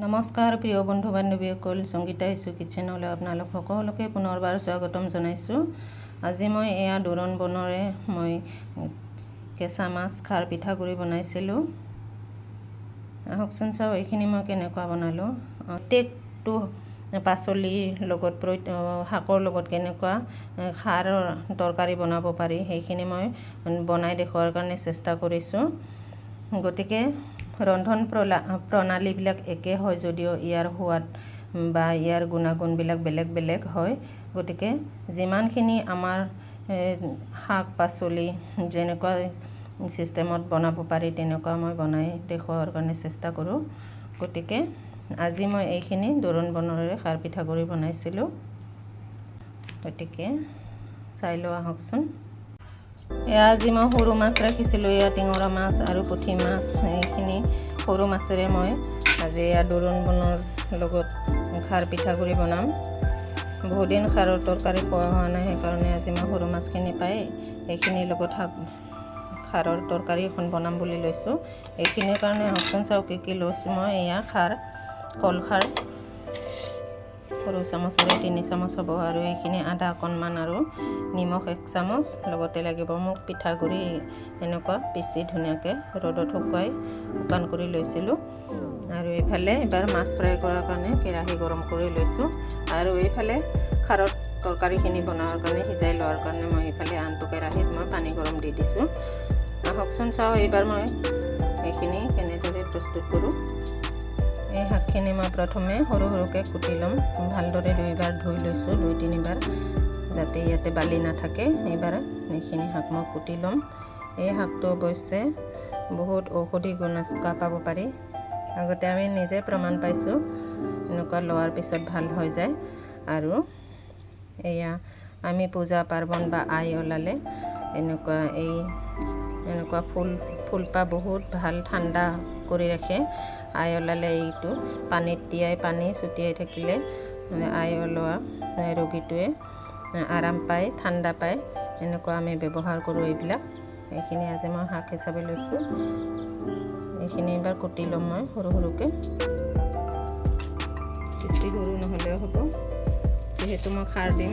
নমস্কাৰ প্ৰিয় বন্ধু বান্ধৱীসকল, সংগীতা ইছু কিচেনলৈ আপোনালোক সকলোকে পুনৰবাৰ স্বাগতম জনাইছোঁ। আজি মই এয়া দোৰোণ বনৰে মই কেঁচা মাছ খাৰ পিঠাগুড়ি বনাইছিলোঁ। আহকচোন চাওঁ এইখিনি মই কেনেকুৱা বনালোঁ। প্ৰত্যেকটো পাচলিৰ লগত শাকৰ লগত কেনেকুৱা খাৰৰ তৰকাৰী বনাব পাৰি সেইখিনি মই বনাই দেখুৱাৰ কাৰণে চেষ্টা কৰিছোঁ। গতিকে ৰন্ধন প্ৰণালীবিলাক একে হয় যদিও ইয়াৰ সোৱাদ বা ইয়াৰ গুণাগুণবিলাক বেলেগ বেলেগ হয়। গতিকে যিমানখিনি আমাৰ শাক পাচলি যেনেকুৱা চিষ্টেমত বনাব পাৰি তেনেকুৱা মই বনাই দেখুৱাৰ কাৰণে চেষ্টা কৰোঁ। গতিকে আজি মই এইখিনি দোৰোণ বনৰে খাৰ পিঠাগুড়ি বনাইছিলোঁ। গতিকে চাই লওঁ আহকচোন। এয়া আজি মই সৰু মাছ ৰাখিছিলোঁ, এয়া টিঙৰা মাছ আৰু পুঠি মাছ। এইখিনি সৰু মাছেৰে মই আজি এয়া দোৰোণ বনৰ লগত খাৰ পিঠাগুড়ি বনাম। বহুদিন খাৰৰ তৰকাৰী খোৱা হোৱা নাই, সেইকাৰণে আজি মই সৰু মাছখিনি পাই এইখিনিৰ লগত খাৰৰ তৰকাৰী এখন বনাম বুলি লৈছোঁ। এইখিনিৰ কাৰণে আহকচোন চাওঁ কি লৈছোঁ মই। এয়া খাৰ, কল খাৰ সৰু চামুচেৰে 3 চামুচ হ'ব, আৰু এইখিনি আদা অকণমান আৰু নিমখ 1 চামুচ লগতে লাগিব। মোক পিঠাগুড়ি এনেকুৱা পিচি ধুনীয়াকৈ ৰ'দত শুকুৱাই শুকান কৰি লৈছিলোঁ। আৰু এইফালে এবাৰ মাছ ফ্ৰাই কৰাৰ কাৰণে কেৰাহী গৰম কৰি লৈছোঁ, আৰু এইফালে খাৰৰ তৰকাৰীখিনি বনোৱাৰ কাৰণে সিজাই লোৱাৰ কাৰণে মই এইফালে আনটো কেৰাহীত মই পানী গৰম দি দিছোঁ। আহকচোন চাওঁ এইবাৰ মই এইখিনি কেনেদৰে প্ৰস্তুত কৰোঁ। এই শাকখিনি মই প্ৰথমে সৰু সৰুকৈ কুটি ল'ম। ভালদৰে 2বাৰ ধুই লৈছোঁ, 2-3 বাৰ, যাতে ইয়াতে বালি নাথাকে। এইবাৰ এইখিনি শাক মই কুটি ল'ম। এই শাকটো অৱশ্যে বহুত ঔষধি গুণ পাব পাৰি। আগতে আমি নিজে প্ৰমাণ পাইছোঁ, এনেকুৱা লোৱাৰ পিছত ভাল হৈ যায়। আৰু এয়া আমি পূজা পাৰ্বণ বা আই ওলালে এনেকুৱা ফুলপা বহুত ভাল ঠাণ্ডা কৰি ৰাখে। আই ওলালে এইটো পানীত তিয়াই পানী ছটিয়াই থাকিলে আই ওলোৱা ৰোগীটোৱে আৰাম পায়, ঠাণ্ডা পায়। এনেকুৱা আমি ব্যৱহাৰ কৰোঁ এইবিলাক। এইখিনি আজি মই শাক হিচাপে লৈছোঁ। এইখিনি এবাৰ কুটি ল'ম মই সৰু সৰুকৈ, বেছি সৰু নহ'লেও হ'ব, যিহেতু মই খাৰ দিম।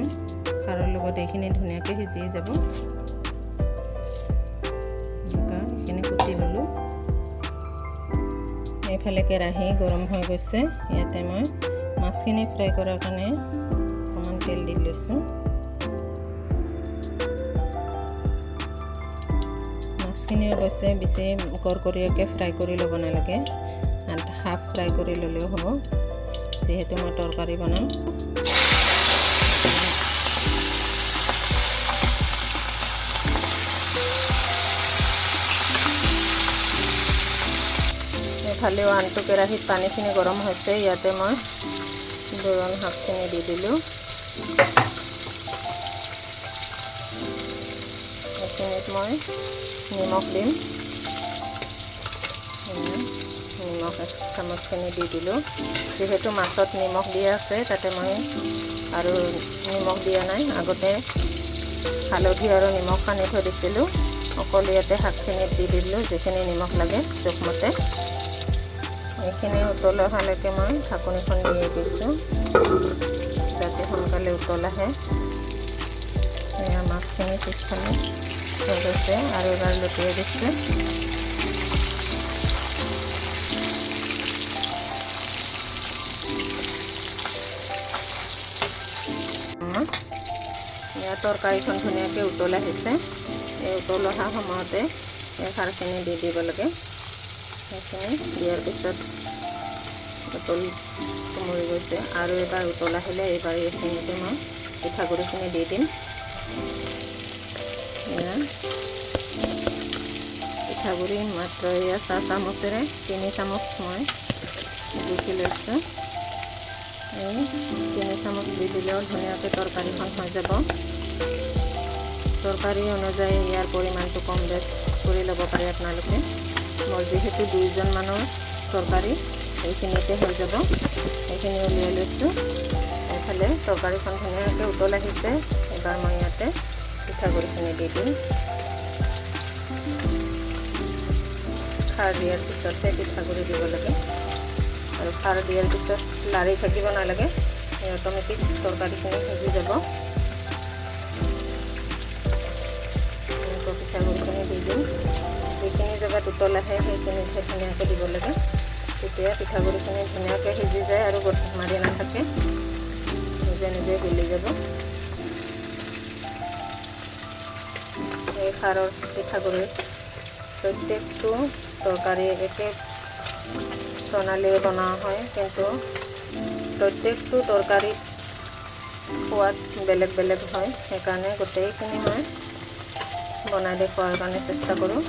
খাৰৰ লগত এইখিনি ধুনীয়াকৈ সিজি যাব। এইখিনি কুটি ল'লোঁ। এইফালে কেৰাহী গৰম হৈ গৈছে, ইয়াতে মই মাছখিনি ফ্ৰাই কৰাৰ কাৰণে অকণমান তেল দি লৈছোঁ। মাছখিনি অৱশ্যে বেছি কৰকৰীয়াকৈ ফ্ৰাই কৰি ল'ব নালাগে, হাফ ফ্ৰাই কৰি ল'লেও হ'ব, যিহেতু মই তৰকাৰী বনাম। এইফালেও আনটো কেৰাহীত পানীখিনি গৰম হৈছে, ইয়াতে মই দোৰোণ শাকখিনি দি দিলোঁ। এইখিনিত মই নিমখ দিম। নিমখ 1 চামুচখিনি দি দিলোঁ। যিহেতু মাছত নিমখ দিয়া আছে, তাতে মই আৰু নিমখ দিয়া নাই। আগতে হালধি আৰু নিমখ সানি থৈ দিছিলোঁ, অকল ইয়াতে শাকখিনিত দি দিলোঁ যিখিনি নিমখ লাগে জোখমতে। এইখিনি উতল অহালৈকে মই ঢাকনিখন দিয়ে দিছোঁ, যাতে সোনকালে উতল আহে। এয়া মাছখিনি পিছফালে হৈ গৈছে, আৰু এবাৰ লুটিয়াই দিছোঁ। ইয়াৰ তৰকাৰীখন ধুনীয়াকৈ উতল আহিছে। এই উতল অহা সময়তে এই খাৰখিনি দি দিব লাগে। সেইখিনি দিয়াৰ পিছত উতল কমৰি গৈছে, আৰু এবাৰ উতল আহিলে এইবাৰ এইখিনিতে মই পিঠাগুড়িখিনি দি দিম। এয়া পিঠাগুড়ি মাত্ৰ এয়া 4 চামুচেৰে 3 চামুচ মই গুটি লৈছোঁ। এই 3 চামুচ দি দিলেও ধুনীয়াকৈ তৰকাৰীখন হৈ যাব। তৰকাৰী অনুযায়ী ইয়াৰ পৰিমাণটো কম বেছ কৰি ল'ব পাৰে আপোনালোকে। মোৰ যিহেতু 2জন মানুহৰ তৰকাৰী, এইখিনিতে হৈ যাব। এইখিনি উলিয়াই লৈছোঁ। এইফালে তৰকাৰীখন ধুনীয়াকৈ উতল আহিছে। এবাৰ মই ইয়াতে পিঠাগুড়িখিনি দি দিম। খাৰ দিয়াৰ পিছতহে পিঠাগুড়ি দিব লাগে। আৰু খাৰ দিয়াৰ পিছত লাৰি থাকিব নালাগে, অট'মেটিক তৰকাৰীখিনি সিজি যাব। এনেকৈ পিঠাগুড়িখিনি দি দিম। যিখিনি জেগাত উতল আহে সেইখিনিতহে ধুনীয়াকৈ দিব লাগে, তেতিয়া পিঠাগুড়িখিনি ধুনীয়াকৈ সিজি যায় আৰু গোট মাৰি নাথাকে, নিজে নিজে গলি যাব। এই খাৰৰ পিঠাগুড়িৰ প্ৰত্যেকটো তৰকাৰী একে প্ৰণালীৰে বনোৱা হয়, কিন্তু প্ৰত্যেকটো তৰকাৰীত সোৱাদ বেলেগ বেলেগ হয়। সেইকাৰণে গোটেইখিনি মই বনাই দেখুৱাৰ কাৰণে চেষ্টা কৰোঁ।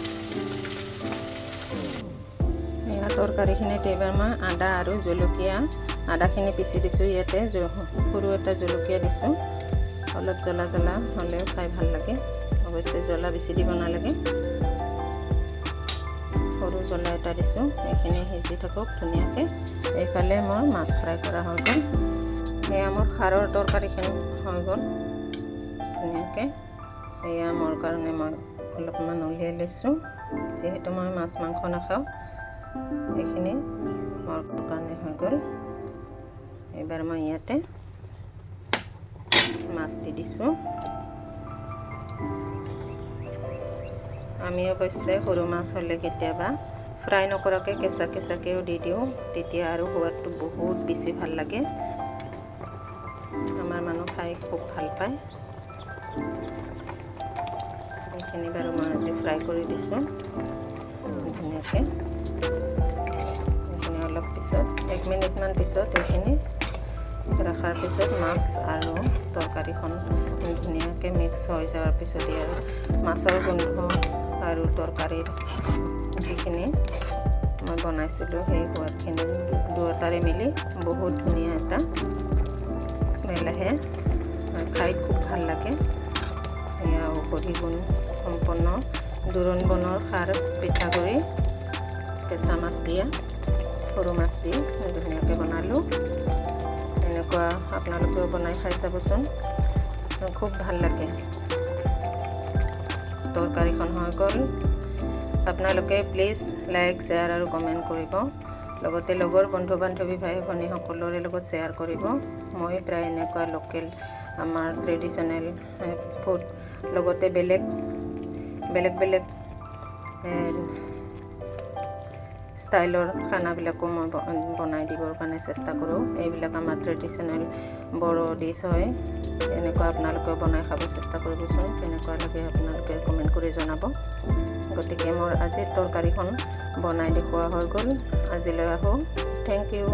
এয়া তৰকাৰীখিনিত এইবাৰ মই আদা আৰু জলকীয়া, আদাখিনি পিচি দিছোঁ, ইয়াতে সৰু এটা জলকীয়া দিছোঁ। অলপ জ্বলা জ্বলা হ'লেও খাই ভাল লাগে, অৱশ্যে জ্বলা বেছি দিব নালাগে। সৰু জ্বলা এটা দিছোঁ, এইখিনি সিজি থাকক ধুনীয়াকৈ। এইফালে মোৰ মাছ ফ্ৰাই কৰা হৈ গ'ল। এয়া মোৰ খাৰৰ তৰকাৰীখিনি হৈ গ'ল ধুনীয়াকৈ। এয়া মোৰ কাৰণে মই অলপমান উলিয়াই লৈছোঁ, যিহেতু মই মাছ মাংস নাখাওঁ। এইখিনি মোৰ কাৰণে হৈ গ'ল। এইবাৰ মই ইয়াতে মাছ দি দিছোঁ। আমি অৱশ্যে সৰু মাছ হ'লে কেতিয়াবা ফ্ৰাই নকৰাকৈ কেঁচা কেঁচাকৈও দি দিওঁ, তেতিয়া আৰু সোৱাদটো বহুত বেছি ভাল লাগে। আমাৰ মানুহ খাই খুব ভাল পায়। এইখিনি বাৰু মই আজি ফ্ৰাই কৰি দিছোঁ ধুনীয়াকৈ। এইখিনি অলপ পিছত 1 মিনিটমান পিছত এইখিনি ৰখাৰ পিছত মাছ আৰু তৰকাৰীখন ধুনীয়াকৈ মিক্স হৈ যোৱাৰ পিছতে আৰু মাছৰ গোন্ধ আৰু তৰকাৰীৰ যিখিনি মই বনাইছিলোঁ সেই সোৱাদখিনি দুয়োটাৰে মিলি বহুত ধুনীয়া এটা স্মেল আহে, খাই খুব ভাল লাগে। এয়া ঔষধি গুণ সম্পন্ন দোৰোণ বনৰ খাৰ পিঠাগুড়ি, কেঁচা মাছ দিয়া, সৰু মাছ দি ধুনীয়াকৈ বনালোঁ। এনেকুৱা আপোনালোকেও বনাই খাই চাবচোন, খুব ভাল লাগে। তৰকাৰীখন হৈ গ'ল। আপোনালোকে প্লিজ লাইক, শ্বেয়াৰ আৰু কমেণ্ট কৰিব। লগতে লগৰ বন্ধু বান্ধৱী ভাই ভনী সকলোৰে লগত শ্বেয়াৰ কৰিব। মই প্ৰায় এনেকুৱা লোকেল আমাৰ ট্ৰেডিশ্যনেল ফুড, লগতে বেলেগ বেলেগ ষ্টাইলৰ খানাবিলাকো মই বনাই দিবৰ কাৰণে চেষ্টা কৰোঁ। এইবিলাক আমাৰ ট্ৰেডিশ্যনেল বড়ো ডিছ হয়। এনেকুৱা আপোনালোকেও বনাই খাব চেষ্টা কৰিবচোন। কেনেকুৱা লাগে আপোনালোকে কমেণ্ট কৰি জনাব। গতিকে মোৰ আজিৰ তৰকাৰীখন বনাই দেখুওৱা হৈ গ'ল। আজিলৈ আহোঁ। Thank U.